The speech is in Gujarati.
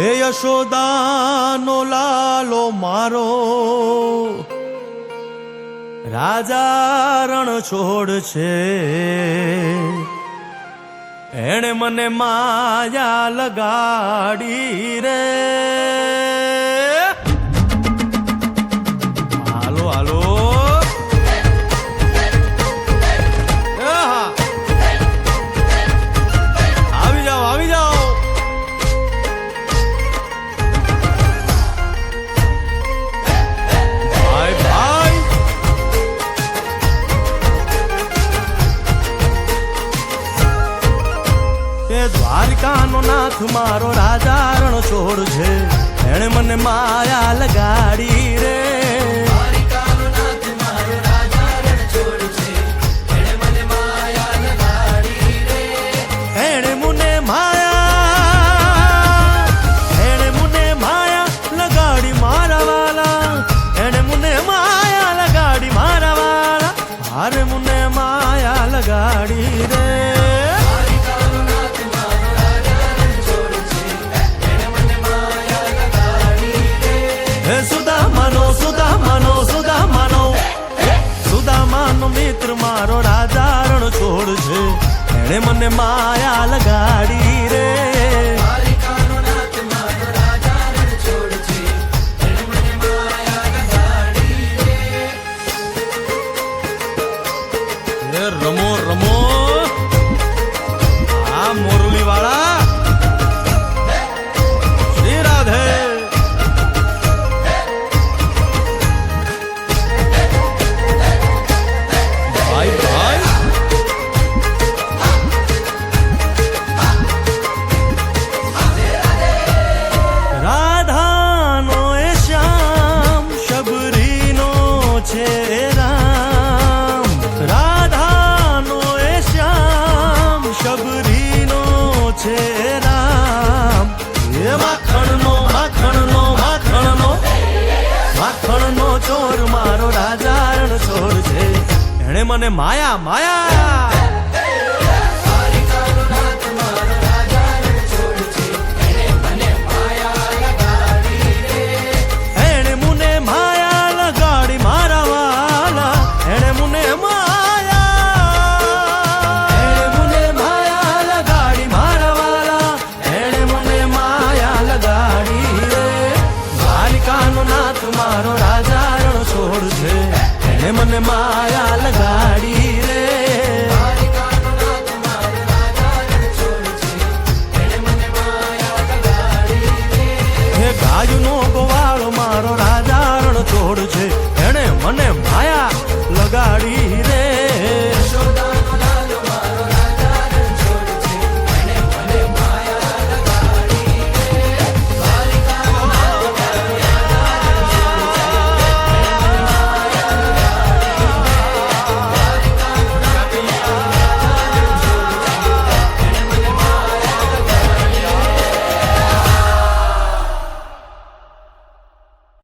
હે યશોદાનો લાલો મારો રાજા રણ છોડ છે, એણે મને માયા લગાડી રે. હાલો હાલો આવી જાઓ આવી જાઓ. ભાઈ ભાઈ તે દ્વારિકાનો નાથ મારો રાજા રણ છોડ છે, એણે મને માયા લગાડી રે. અરે મુને માયા લગાડી રે. હે સુદામાનો સુદામાનો સુદામાનો સુદામાનો મિત્ર મારો રાજા રણ છોડ છે, એણે મને માયા લગાડી રે. રમો રમો આ મોરલી વાળા શ્રી રાધે. ભાઈ ભાઈ રાધાનો એ શ્યામ શબરીનો છે શબરીનો છે રામ. એ માખણનો માખણનો માખણનો માખણનો ચોર મારો રાજા રણ છોડ છે, એણે મને માયા માયા. એણે મુને માયા લગાડી મારા વાલા, એણે મુને મારો રાજા રણ છોડ છે, એને મને માયા લગાડી રે. હે ગાયનો ગોવાળો મારો રાજા રણ છોડ છે,